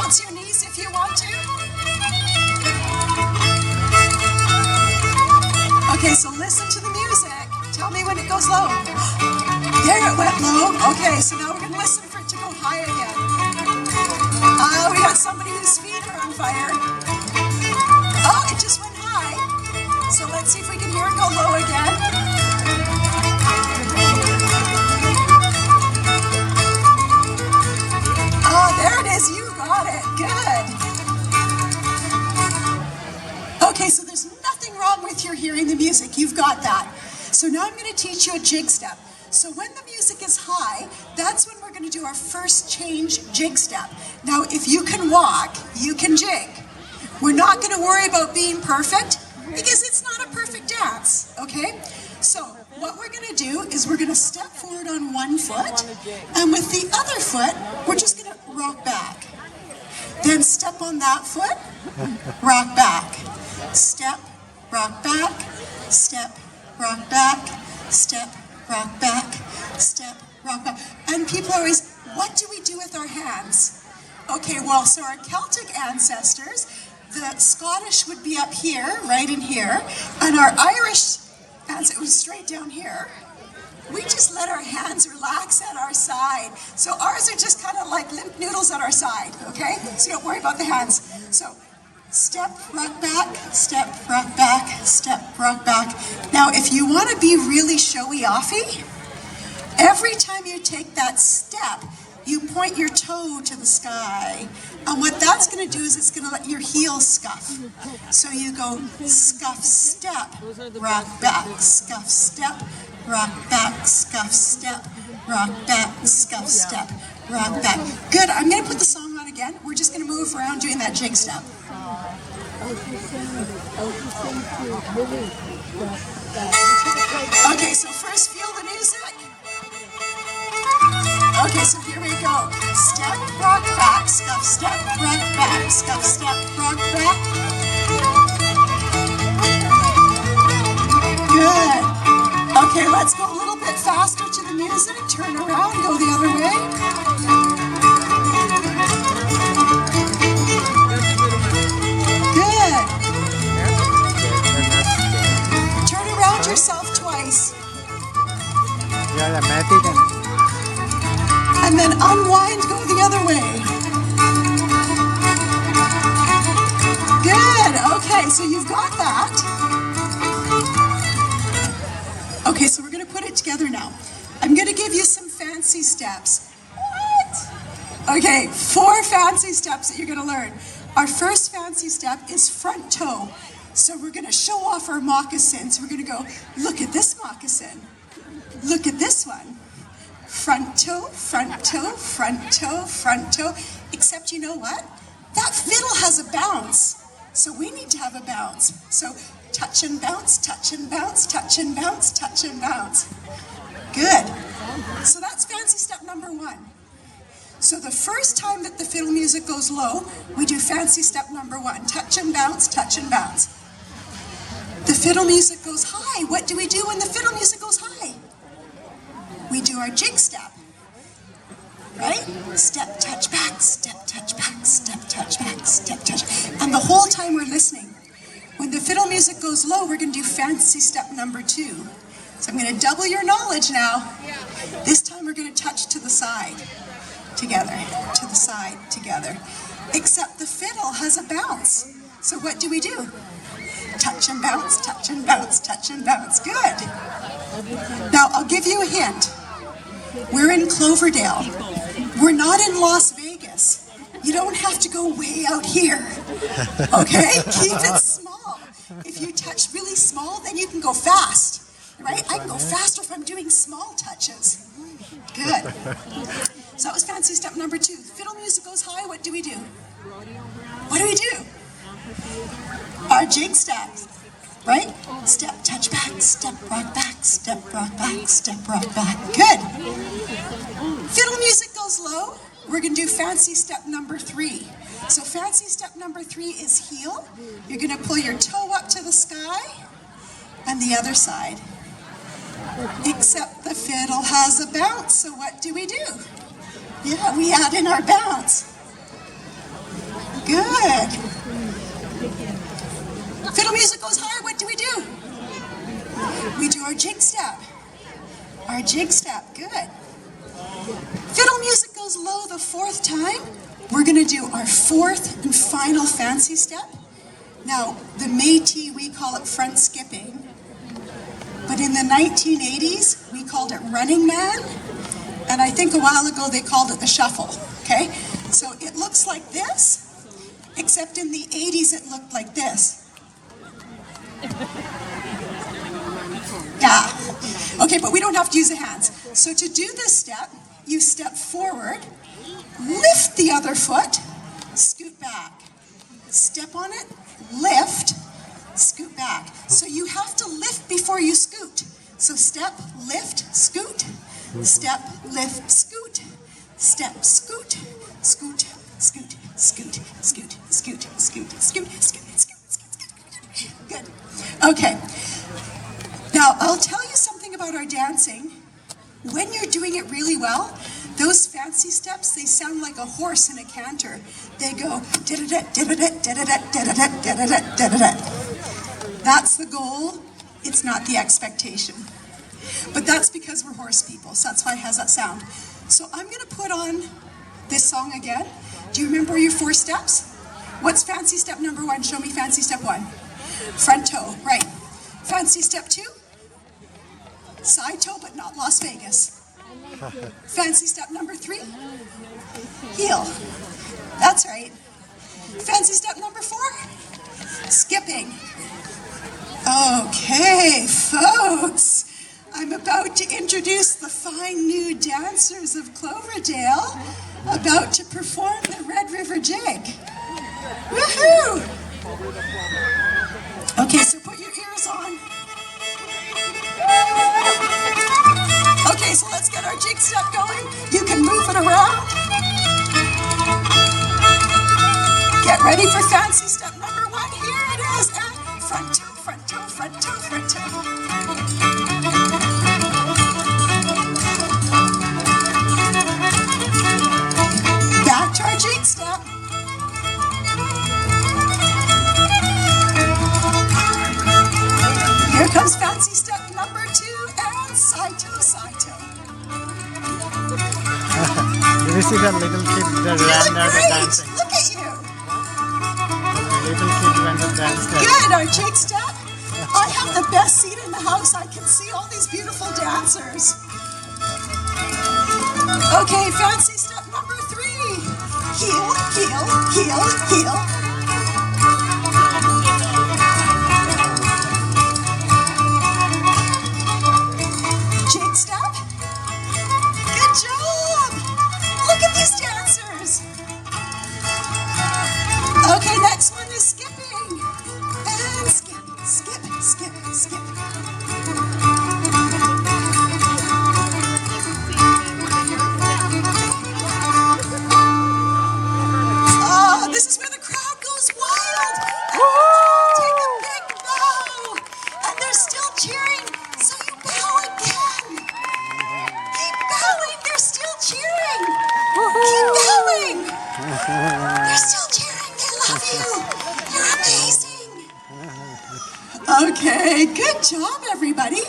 bounce your knees if you want to. Okay, so listen to the music. Tell me when it goes low. There, it went low. Okay, so now we're going to listen for it to go high again. We got somebody whose feet are on fire. Oh, it just went high. So let's see if we can hear it go low again. Oh, there it is. You got it. Good. Okay, so there's nothing wrong with your hearing the music. You've got that. So now I'm going to teach you a jig step. So when the music is high, that's when we're going to do our first change jig step. Now, if you can walk, you can jig. We're not going to worry about being perfect because it's not a perfect dance, okay? So what we're going to do is we're going to step forward on one foot, and with the other foot, we're just going to rock back. Then step on that foot, rock back. Step, rock back, step, rock back, step, rock back, step, rock back. And people are always, what do we do with our hands? Okay, well, so our Celtic ancestors, the Scottish would be up here, right in here, and our Irish, as it was straight down here, we just let our hands relax at our side. So ours are just kind of like limp noodles at our side, okay? So don't worry about the hands. So step, rock back, step, rock back, step, rock back. Now, if you want to be really showy-offy, every time you take that step, you point your toe to the sky. And what that's going to do is it's going to let your heels scuff. So you go scuff, step, rock back, scuff, step, rock back, scuff, step, rock back, scuff, step, rock back. Good, I'm going to put the song on again. We're just going to move around doing that jig step. Okay, so first feel the music. Okay, so here we go. Step, rock back, scuff, step, rock back, scuff, step, rock back. Good. Okay, let's go a little bit faster to the music. Turn around, go the other way. Good. Turn around yourself twice. And then unwind, go the other way. Good, okay, so you've got that. Okay, so we're gonna put it together now. I'm gonna give you some fancy steps. What? Okay, 4 fancy steps that you're gonna learn. Our first fancy step is front toe. So we're gonna show off our moccasins. We're gonna go, look at this moccasin. Look at this one. Front toe, front toe, front toe, front toe. Except you know what? That fiddle has a bounce. So we need to have a bounce. So touch and bounce, touch and bounce, touch and bounce, touch and bounce. Good. So that's fancy step number 1. So the first time that the fiddle music goes low, we do fancy step number 1. Touch and bounce, touch and bounce. The fiddle music goes high. What do we do when the fiddle music goes high? We do our jig step, right? Step, touch, back, step, touch, back, step, touch, back, step, touch. And the whole time we're listening. When the fiddle music goes low, we're going to do fancy step number 2. So I'm going to double your knowledge now. This time we're going to touch to the side, together, to the side, together. Except the fiddle has a bounce. So what do we do? Touch and bounce, touch and bounce, touch and bounce. Good. Now, I'll give you a hint. We're in Cloverdale. We're not in Las Vegas. You don't have to go way out here. Okay? Keep it small. If you touch really small, then you can go fast. Right? I can go faster if I'm doing small touches. Good. So that was fancy step number 2. Fiddle music goes high. What do we do? What do we do? Our jig steps. Right? Step, touch back, step, rock back, step, rock back, step, rock back. Good. Fiddle music goes low. We're going to do fancy step number 3. So fancy step number 3 is heel. You're going to pull your toe up to the sky and the other side. Except the fiddle has a bounce, so what do? Yeah, we add in our bounce. Fiddle music goes high, what do? We do our jig step. Our jig step, good. Fiddle music goes low the fourth time. We're gonna do our fourth and final fancy step. Now, the Métis, we call it front skipping. But in the 1980s, we called it running man. And I think a while ago they called it the shuffle, okay? So it looks like this, except in the 80s it looked like this. Yeah. Okay, but we don't have to use the hands. So to do this step, you step forward, lift the other foot, scoot back. Step on it, lift, scoot back. So you have to lift before you scoot. So step, lift, scoot. Step, lift, scoot. Step, scoot, scoot, scoot, scoot, scoot, scoot, scoot, scoot, scoot, scoot. Good. Okay. Now, I'll tell you something about our dancing. When you're doing it really well, those fancy steps, they sound like a horse in a canter. They go da-da-da, da-da-da, da-da-da, da-da-da, da-da-da, da-da-da. That's the goal. It's not the expectation. But that's because we're horse people, so that's why it has that sound. So I'm going to put on this song again. Do you remember your 4 steps? What's fancy step number 1? Show me fancy step 1. Front toe, right. Fancy step 2? Side toe, but not Las Vegas. Fancy step number 3? Heel. That's right. Fancy step number 4? Skipping. Okay, folks. I'm about to introduce the fine new dancers of Cloverdale, about to perform the Red River Jig. Woohoo! Okay, so put your ears on. Okay, so let's get our jig step going. You can move it around. Get ready for fancy step number 1. Here it is. And front toe, front toe, front toe, front toe. Back to our jig step. Here comes fancy step number 2 and side toe, side toe. Did you see that little kid that ran there dancing? Look at you. The little kid went to dance there. Good, our jig step. I have the best seat in the house. I can see all these beautiful dancers. Okay, fancy step number 3. Heel, heel, heel, heel. Jig step. Good job. Look at these dancers. Okay, next one is skipping. And skip, skip, skip, skip. Oh, this is where the crowd goes wild. Take a big bow. And they're still cheering, so you bow again. Keep bowing, they're still cheering. Keep bowing. They're still cheering, they love you. You're amazing. Okay, good job, everybody.